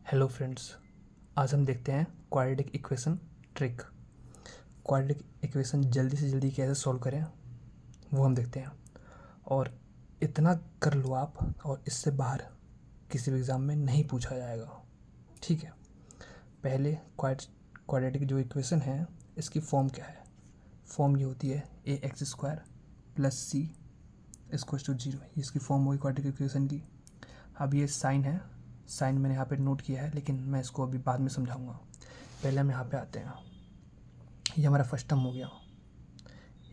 Hello friends, आज हम देखते हैं quadratic equation trick. Quadratic equation जल्दी से जल्दी कैसे सॉल्व करें वो हम देखते हैं। और इतना कर लो आप, और इससे बाहर किसी भी एग्ज़ाम में नहीं पूछा जाएगा। ठीक है, पहले क्वाड्रेटिक जो इक्वेशन है इसकी फॉर्म क्या है। फॉर्म ये होती है ax² + c = 0। इसकी फॉर्म होगी क्वाड्रेटिक इक्वेशन की। अब ये साइन है, साइन मैंने यहाँ पे नोट किया है, लेकिन मैं इसको अभी बाद में समझाऊंगा। पहले हम यहाँ पे आते हैं। ये हमारा फर्स्ट टर्म हो गया,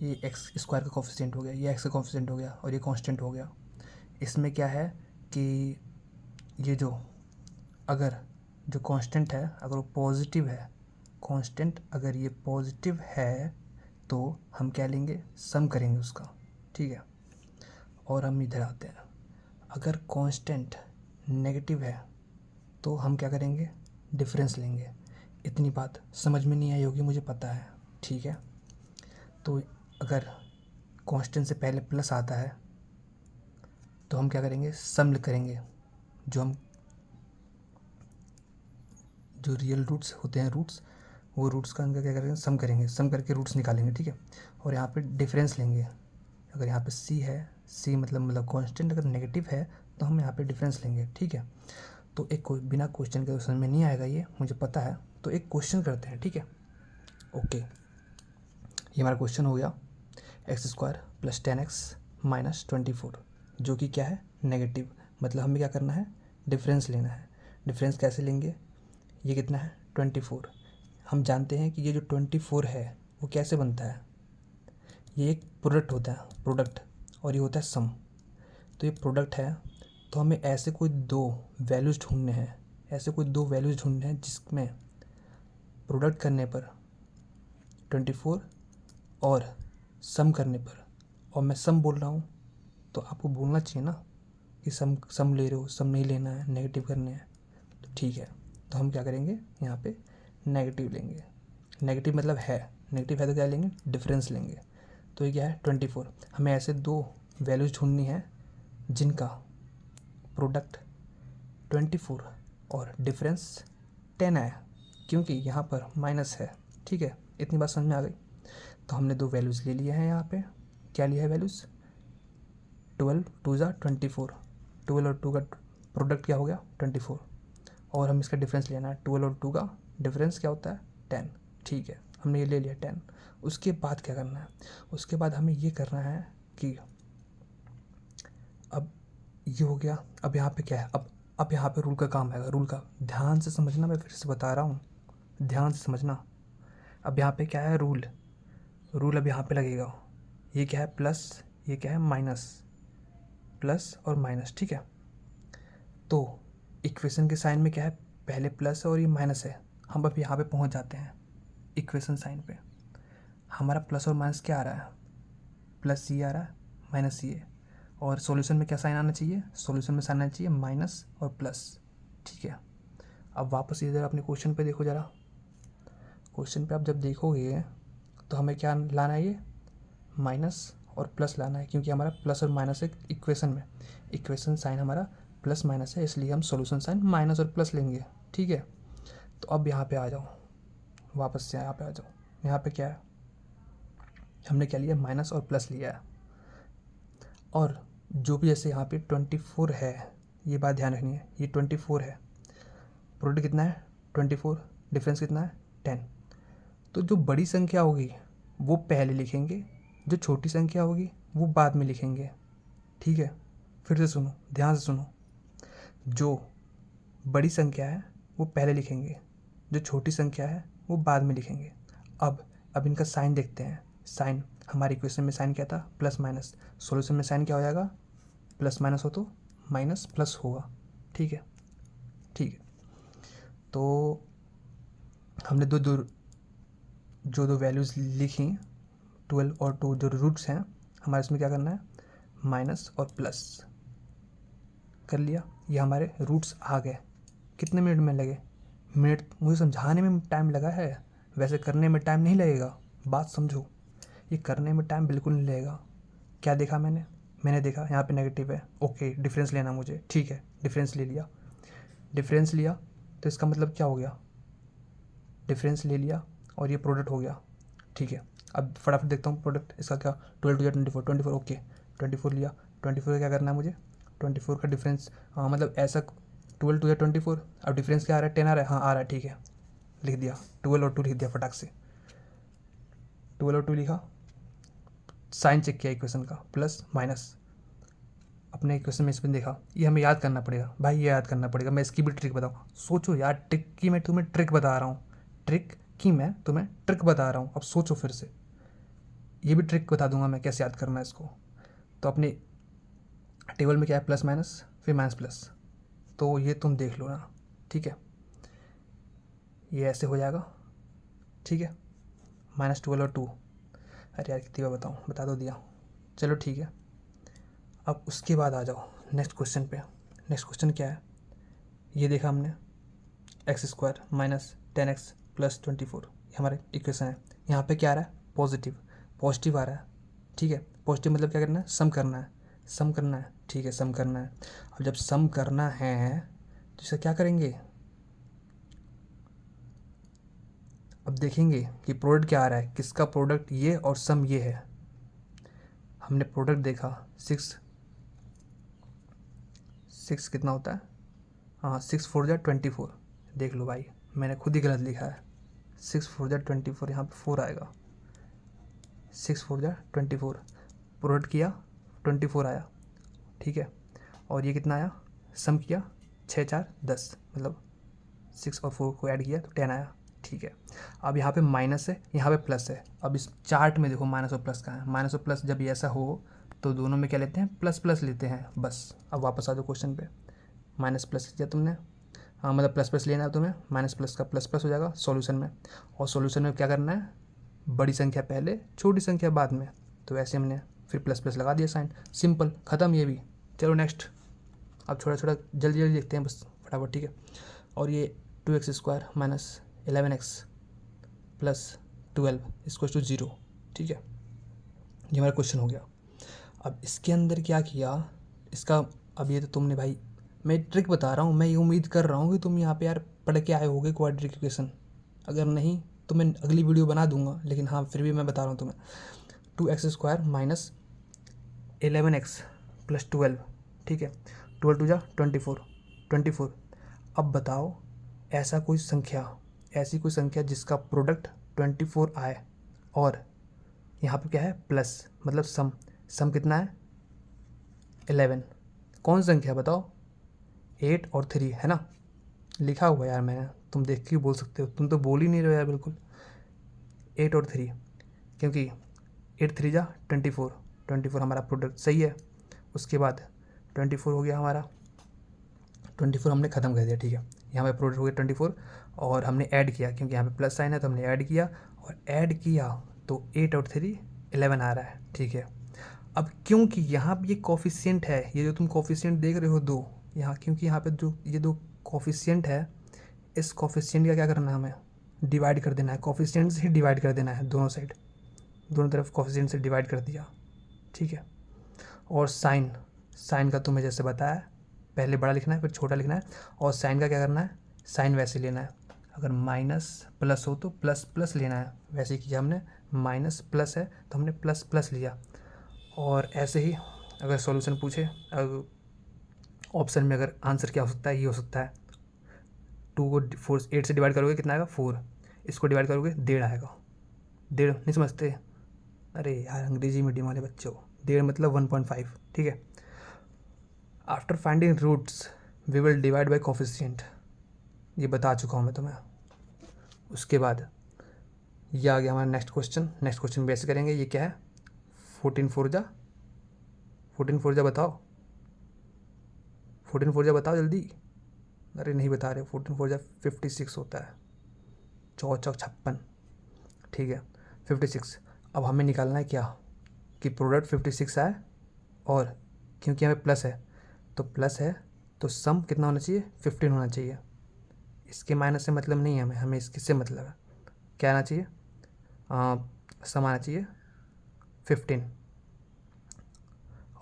ये x² का कोफिशिएंट हो गया, ये x का कोफिशिएंट हो गया, और ये कांस्टेंट हो गया। इसमें क्या है कि ये जो अगर जो कांस्टेंट है अगर वो पॉजिटिव है, कांस्टेंट अगर ये पॉजिटिव है तो हम क्या लेंगे, सम करेंगे उसका। ठीक है, और हम इधर आते हैं। अगर कांस्टेंट नेगेटिव है तो हम क्या करेंगे, डिफरेंस लेंगे। इतनी बात समझ में नहीं आई होगी, मुझे पता है। ठीक है, तो अगर कांस्टेंट से पहले प्लस आता है तो हम क्या करेंगे, सम करेंगे। जो रियल रूट्स होते हैं, वो रूट्स का अंदर क्या करेंगे, सम करेंगे, सम करके रूट्स निकालेंगे। ठीक है, और यहाँ पे डिफरेंस लेंगे। अगर यहाँ पे सी है, सी मतलब कांस्टेंट अगर नेगेटिव है तो हम यहाँ पे डिफरेंस लेंगे। ठीक है, तो एक बिना क्वेश्चन के समझ में नहीं आएगा, ये मुझे पता है। तो एक क्वेश्चन करते हैं। ठीक है, ओके, ये हमारा क्वेश्चन हो गया x² + 10x - 24, जो कि क्या है, नेगेटिव। मतलब हमें क्या करना है, डिफरेंस लेना है। डिफरेंस कैसे लेंगे, ये कितना है, 24। हम जानते हैं कि ये जो 24 है वो कैसे बनता है, ये एक प्रोडक्ट होता है, प्रोडक्ट, और ये होता है सम। तो ये प्रोडक्ट है, तो हमें ऐसे कोई दो वैल्यूज़ ढूंढने हैं, ऐसे कोई दो वैल्यूज़ ढूंढने हैं जिसमें प्रोडक्ट करने पर 24 और सम करने पर, और मैं सम बोल रहा हूँ तो आपको बोलना चाहिए ना कि सम ले रहे हो, सम नहीं लेना है, नेगेटिव करने हैं। तो ठीक है, तो हम क्या करेंगे, यहाँ पे नेगेटिव लेंगे। नेगेटिव मतलब है, नेगेटिव है तो क्या लेंगे, डिफरेंस लेंगे। तो ये क्या है, 24। हमें ऐसे दो वैल्यूज़ ढूंढनी है जिनका प्रोडक्ट 24 और डिफरेंस 10 है, क्योंकि यहाँ पर माइनस है। ठीक है, इतनी बात समझ में आ गई। तो हमने दो वैल्यूज़ ले लिए हैं। यहाँ पे क्या लिया है वैल्यूज़, 12 2 ज़ा 24, 12 और 2 का प्रोडक्ट क्या हो गया, 24, और हम इसका डिफरेंस लेना है। 12 और 2 का डिफरेंस क्या होता है, 10। ठीक है, हमने ये ले लिया 10। उसके बाद क्या करना है, उसके बाद हमें ये करना है कि अब ये हो गया। अब यहाँ पे क्या है, अब यहाँ पे रूल का काम है। रूल का ध्यान से समझना, मैं फिर से बता रहा हूँ, ध्यान से समझना। अब यहाँ पे क्या है, रूल अब यहाँ पे लगेगा। ये क्या है, प्लस, ये क्या है, माइनस, प्लस और माइनस। ठीक है, तो इक्वेशन के साइन में क्या है, पहले प्लस है और ये माइनस है। हम अब यहाँ पे पहुँच जाते हैं इक्वेशन साइन पे। हमारा प्लस और माइनस क्या आ रहा है, प्लस ये आ रहा है, माइनस ये। और सॉल्यूशन में क्या साइन आना चाहिए, सॉल्यूशन में साइन आना चाहिए माइनस और प्लस। ठीक है, अब वापस इधर अपने क्वेश्चन पे देखो ज़रा। क्वेश्चन पे आप जब देखोगे तो हमें क्या लाना है, ये माइनस और प्लस लाना है, क्योंकि हमारा प्लस और माइनस है इक्वेशन में। इक्वेशन साइन हमारा प्लस माइनस है, इसलिए हम सॉल्यूशन साइन माइनस और प्लस लेंगे। ठीक है, तो अब यहाँ पे आ जाओ, वापस से यहाँ पे आ जाओ। यहाँ पे क्या है, हमने क्या लिया, माइनस और प्लस लिया है। और जो भी जैसे यहाँ पे 24 है, ये बात ध्यान रखनी है, ये 24 है, प्रोडक्ट कितना है 24, डिफरेंस कितना है 10। तो जो बड़ी संख्या होगी वो पहले लिखेंगे, जो छोटी संख्या होगी वो बाद में लिखेंगे। ठीक है, फिर से सुनो, ध्यान से सुनो। जो बड़ी संख्या है वो पहले लिखेंगे, जो छोटी संख्या है वो बाद में लिखेंगे। अब इनका साइन देखते हैं। साइन हमारे इक्वेशन में साइन क्या था, प्लस माइनस। सॉल्यूशन में साइन क्या हो जाएगा, प्लस माइनस हो तो माइनस प्लस होगा। ठीक है, ठीक है, तो हमने दो वैल्यूज़ लिखी, 12 और 2 जो रूट्स हैं हमारे, इसमें क्या करना है, माइनस और प्लस कर लिया। ये हमारे रूट्स आ गए। कितने मिनट में लगे, मिनट मुझे समझाने में टाइम लगा है, वैसे करने में टाइम नहीं लगेगा। बात समझो, ये करने में टाइम बिल्कुल नहीं लगेगा। क्या देखा मैंने देखा यहाँ पे नेगेटिव है, ओके, डिफरेंस लेना मुझे। ठीक है, डिफरेंस ले लिया, डिफरेंस लिया तो इसका मतलब क्या हो गया, डिफरेंस ले लिया और ये प्रोडक्ट हो गया। ठीक है, अब फटाफट देखता हूँ प्रोडक्ट इसका क्या, 12 या 24, 24 ओके, 24 लिया। 24 का क्या करना है मुझे, 24 का डिफरेंस, हाँ मतलब ऐसा 12 2 या 24, अब डिफरेंस क्या आ रहा है, 10 आ रहा है, हाँ आ रहा है, ठीक है लिख दिया, 12 और 2 लिख दिया फटाक से, 12 और 2 लिखा, साइन चेक किया इक्वेशन का, प्लस माइनस, अपने इक्वेशन में इसमें देखा, ये हमें याद करना पड़ेगा भाई, ये याद करना पड़ेगा। मैं इसकी भी ट्रिक बताऊँ, सोचो यार, ट्रिक की मैं तुम्हें ट्रिक बता रहा हूँ, ट्रिक की मैं तुम्हें ट्रिक बता रहा हूँ, अब सोचो फिर से, ये भी ट्रिक बता दूंगा मैं कैसे याद करना है इसको। तो अपने टेबल में क्या है, प्लस माइनस फिर माइनस प्लस, तो ये तुम देख लो ना, ठीक है, ये ऐसे हो जाएगा, ठीक है, -12 और 2, अरे यार कितनी बार बताऊँ, बता दो दिया, चलो ठीक है। अब उसके बाद आ जाओ नेक्स्ट क्वेश्चन पे। नेक्स्ट क्वेश्चन क्या है, ये देखा हमने, x² माइनस 10x प्लस 24, ये हमारा इक्वेशन है। यहाँ पे क्या आ रहा है, पॉजिटिव, पॉजिटिव आ रहा है, ठीक है, पॉजिटिव मतलब क्या करना है, सम करना है, सम करना है, ठीक है सम करना है। अब जब सम करना है तो इसे क्या करेंगे, अब देखेंगे कि प्रोडक्ट क्या आ रहा है, किसका प्रोडक्ट, ये और सम ये है। हमने प्रोडक्ट देखा, 6 कितना होता है, हाँ 6 4 जा 24, देख लो भाई मैंने खुद ही गलत लिखा है, 6 4 जा 24, यहाँ पे 4 आएगा, 6 4 जा 24, प्रोडक्ट किया 24 आया, ठीक है, और ये कितना आया, सम किया 6 4 10, मतलब 6 और 4 को ऐड किया तो 10 आया, ठीक है। अब यहाँ पे माइनस है, यहाँ पे प्लस है, अब इस चार्ट में देखो माइनस और प्लस कहाँ है, माइनस और प्लस जब ये ऐसा हो तो दोनों में क्या लेते हैं, प्लस प्लस लेते हैं बस। अब वापस आ जाओ क्वेश्चन पे, माइनस प्लस लिया तुमने, हाँ मतलब प्लस प्लस लेना है तुम्हें, माइनस प्लस का प्लस प्लस हो जाएगा सॉल्यूशन में, और सॉल्यूशन में क्या करना है, बड़ी संख्या पहले छोटी संख्या बाद में, तो ऐसे हमने फिर प्लस प्लस लगा दिया साइन, सिंपल ख़त्म ये भी। चलो नेक्स्ट, अब छोटा छोटा जल्दी जल्दी देखते हैं बस फटाफट, ठीक है। और ये 2x² माइनस 11x प्लस 12 इसको टू 0, ठीक है, ये हमारा क्वेश्चन हो गया। अब इसके अंदर क्या किया इसका, अब ये तो तुमने भाई, मैं ट्रिक बता रहा हूँ, मैं ये उम्मीद कर रहा हूँ कि तुम यहाँ पे यार पढ़ के आए होगे क्वाड्रेटिक इक्वेशन, अगर नहीं तो मैं अगली वीडियो बना दूंगा, लेकिन हाँ फिर भी मैं बता रहा हूँ तुम्हें, 2x² माइनस 11x प्लस 12, ठीक है, 12 2 जा 24, 24। अब बताओ ऐसा कोई संख्या, ऐसी कोई संख्या जिसका प्रोडक्ट 24 आए, और यहाँ पे क्या है प्लस, मतलब सम, सम कितना है 11, कौन सी संख्या बताओ, 8 और 3 है ना, लिखा हुआ यार मैंने, तुम देख के बोल सकते हो, तुम तो बोल ही नहीं रहे हो यार बिल्कुल, 8 और 3, क्योंकि 8 3 जा 24, 24 हमारा प्रोडक्ट सही है। उसके बाद 24 हो गया हमारा, 24 हमने ख़त्म कर दिया, ठीक है, यहाँ पे प्रोडक्ट हो गया 24, और हमने ऐड किया क्योंकि यहाँ पे प्लस साइन है तो हमने ऐड किया, और ऐड किया तो 8 और 3 11 आ रहा है, ठीक है। अब क्योंकि यहाँ पे ये कोफिशिएंट है, ये जो तुम कोफिशिएंट देख रहे हो दो यहाँ, क्योंकि यहाँ पे जो ये दो कोफिशिएंट है, इस कोफिशिएंट का क्या करना है, हमें डिवाइड कर देना है, कोफिशिएंट से ही डिवाइड कर देना है, दोनों साइड, दोनों तरफ कोफिशिएंट से डिवाइड कर दिया, ठीक है। और साइन, साइन का तुम्हें जैसे बताया, पहले बड़ा लिखना है फिर छोटा लिखना है, और साइन का क्या करना है, साइन वैसे लेना है, अगर माइनस प्लस हो तो प्लस प्लस लेना है, वैसे ही किया हमने, माइनस प्लस है तो हमने प्लस प्लस लिया। और ऐसे ही अगर सॉल्यूशन पूछे, अगर ऑप्शन में अगर आंसर क्या हो सकता है, ये हो सकता है, 2 को 8 से डिवाइड करोगे कितना आएगा 4, इसको डिवाइड करोगे 1.5 आएगा, 1.5 नहीं समझते, अरे यार अंग्रेजी मीडियम वाले बच्चों, 1.5 मतलब 1.5, ठीक है। After finding roots we will divide by coefficient, ये बता चुका हूँ मैं तुम्हें। उसके बाद ये आ गया हमारा next question, next question base करेंगे, ये क्या है, 14 4 जा, 14 4 जा बताओ, 14 4 जा बताओ जल्दी, अरे नहीं बता रहे, 14 4 जा 56 होता है, 4 चौक 56, ठीक है 56। अब हमें निकालना है क्या, कि प्रोडक्ट 56 आए, और क्योंकि हमें प्लस है तो प्लस है तो सम कितना होना चाहिए 15 होना चाहिए, इसके माइनस से मतलब नहीं है हमें, हमें इसके से मतलब है, क्या आना चाहिए, सम आना चाहिए 15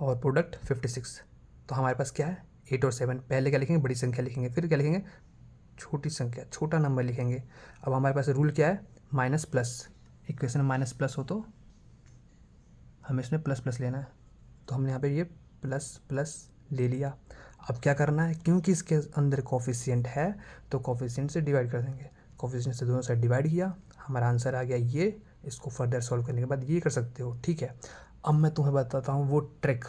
और प्रोडक्ट 56, तो हमारे पास क्या है 8 और 7, पहले क्या लिखेंगे बड़ी संख्या लिखेंगे, फिर क्या लिखेंगे छोटी संख्या, छोटा नंबर लिखेंगे। अब हमारे पास रूल क्या है, माइनस प्लस। इक्वेशन में माइनस प्लस हो तो हमें इसमें प्लस प्लस लेना है, तो हमने यहाँ पे ये प्लस प्लस ले लिया। अब क्या करना है, क्योंकि इसके अंदर कोफिशिएंट है तो कोफिशिएंट से डिवाइड कर देंगे। कोफिशिएंट से दोनों साइड डिवाइड किया, हमारा आंसर आ गया ये। इसको फर्दर सॉल्व करने के बाद ये कर सकते हो, ठीक है। अब मैं तुम्हें बताता हूँ वो ट्रिक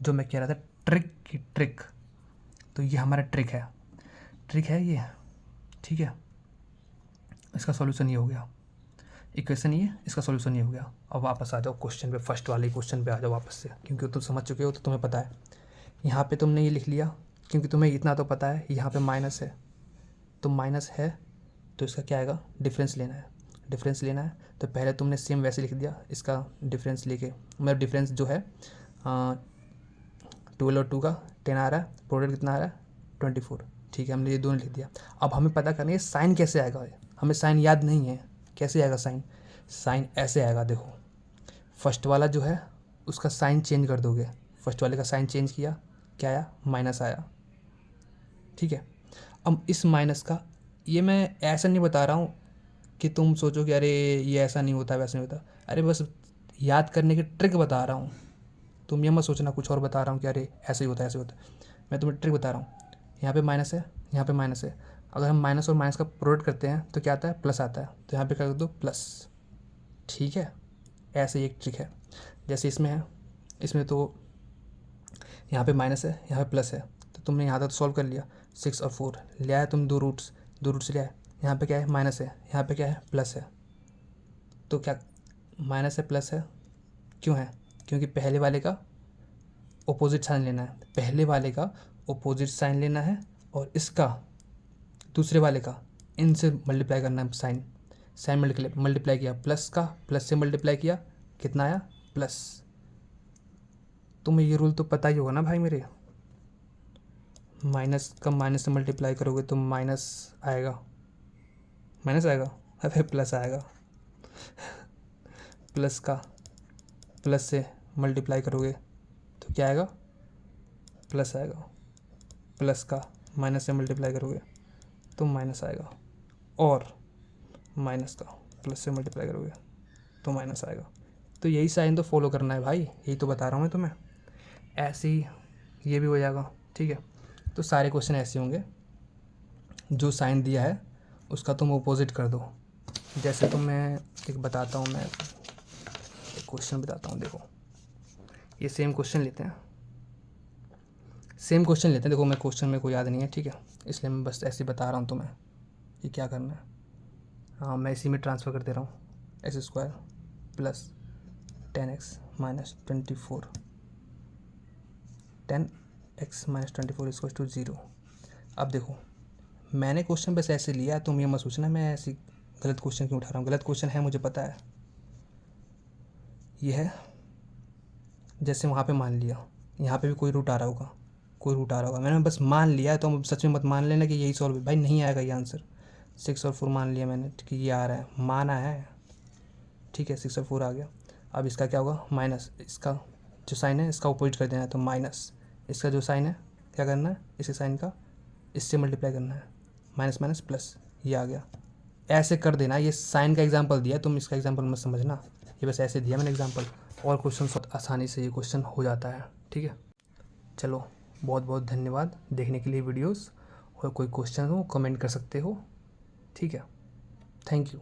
जो मैं कह रहा था, ट्रिक की ट्रिक। तो ये हमारा ट्रिक है ये, ठीक है। इसका सॉल्यूशन ये हो गया, इक्वेशन ये, इसका सॉल्यूशन ये हो गया। अब वापस आ जाओ क्वेश्चन पे, फर्स्ट वाले क्वेश्चन पे आ जाओ वापस से, क्योंकि तुम समझ चुके हो तो तुम्हें पता है। यहाँ पे तुमने ये लिख लिया, क्योंकि तुम्हें इतना तो पता है यहाँ पे माइनस है, तो माइनस है तो इसका क्या आएगा, डिफरेंस लेना है। डिफरेंस लेना है तो पहले तुमने सेम वैसे लिख दिया, इसका डिफरेंस लेके, मतलब डिफरेंस जो है 12 और 2 का 10 आ रहा है, प्रोडक्ट कितना आ रहा है 24, ठीक है। हमने ये दोनों लिख दिया। अब हमें पता करना है साइन कैसे आएगा, हमें साइन याद नहीं है, कैसे आएगा साइन। साइन ऐसे आएगा, देखो फर्स्ट वाला जो है उसका साइन चेंज कर दोगे, फर्स्ट वाले का साइन चेंज किया, क्या आया, माइनस आया, ठीक है। अब इस माइनस का, ये मैं ऐसा नहीं बता रहा हूँ कि तुम सोचो कि अरे ये ऐसा नहीं होता वैसा नहीं होता, अरे बस याद करने की ट्रिक बता रहा हूँ। तुम ये मत सोचना कुछ और बता रहा हूँ कि अरे ऐसे ही होता है ऐसे होता है, मैं तुम्हें ट्रिक बता रहा हूँ। यहाँ पे माइनस है, यहाँ पे माइनस है, अगर हम माइनस और माइनस का प्रोडक्ट करते हैं तो क्या आता है, प्लस आता है, तो यहाँ पे कर दो प्लस, ठीक है। ऐसे ही एक ट्रिक है, जैसे इसमें है, इसमें तो यहाँ पे माइनस है, यहाँ पे प्लस है, तो तुमने यहाँ तक तो सॉल्व कर लिया। 6 और 4 ले आया तुम, दो रूट्स ले आए। यहाँ पे क्या है, माइनस है, यहाँ पे क्या है, प्लस है। तो क्या माइनस है प्लस है, क्यों है, क्योंकि पहले वाले का ऑपोजिट साइन लेना है, पहले वाले का ऑपोजिट साइन लेना है, और इसका दूसरे वाले का इनसे मल्टीप्लाई करना है। साइन मल्टीप्लाई किया, प्लस का प्लस से मल्टीप्लाई किया, कितना आया, प्लस। तुम्हें ये रूल तो पता ही होगा ना भाई मेरे, माइनस का माइनस से मल्टीप्लाई करोगे तो माइनस आएगा, अरे प्लस आएगा। प्लस का प्लस से मल्टीप्लाई करोगे तो क्या आएगा, प्लस आएगा। प्लस का माइनस से मल्टीप्लाई करोगे तो माइनस आएगा, और माइनस का प्लस से मल्टीप्लाई करोगे तो माइनस आएगा। तो यही साइन तो फॉलो करना है भाई, यही तो बता रहा हूँ मैं तुम्हें। ऐसे ही ये भी हो जाएगा, ठीक है। तो सारे क्वेश्चन ऐसे होंगे, जो साइन दिया है उसका तुम अपोजिट कर दो। जैसे तो मैं एक बताता हूँ, मैं एक क्वेश्चन बताता हूँ, देखो ये सेम क्वेश्चन लेते हैं, देखो मैं क्वेश्चन मेरे को याद नहीं है, ठीक है, इसलिए मैं बस ऐसे बता रहा हूँ तुम्हें ये क्या करना है। हाँ, मैं इसी में ट्रांसफ़र कर दे रहा हूँ, x² plus 10x minus 24, 10x minus 24 equals to 0। अब देखो मैंने क्वेश्चन बस ऐसे लिया, तुम ये मत सोचना मैं ऐसी गलत क्वेश्चन क्यों उठा रहा हूँ, गलत क्वेश्चन है मुझे पता है। ये है, जैसे वहाँ पे मान लिया, यहाँ पे भी कोई रूट आ रहा होगा, मैंने बस मान लिया, तो सच में मत मान लेना कि यही सॉल्व है, भाई नहीं आएगा ये आंसर। 6 और 4 मान लिया मैंने कि ये आ रहा है, माना है, ठीक है, 6 और 4 आ गया। अब इसका क्या होगा, माइनस, इसका जो साइन है इसका अपोजिट कर देना है, तो माइनस, इसका जो साइन है क्या करना है, इसके साइन का इससे मल्टीप्लाई करना है, माइनस माइनस प्लस, ये आ गया। ऐसे कर देना, ये साइन का एग्जांपल दिया, तुम इसका एग्जांपल मत समझना, ये बस ऐसे दिया मैंने एग्जांपल। और क्वेश्चन बहुत आसानी से ये क्वेश्चन हो जाता है, ठीक है। चलो बहुत बहुत धन्यवाद देखने के लिए वीडियोस, और कोई क्वेश्चन हो कमेंट कर सकते हो, ठीक है, थैंक यू।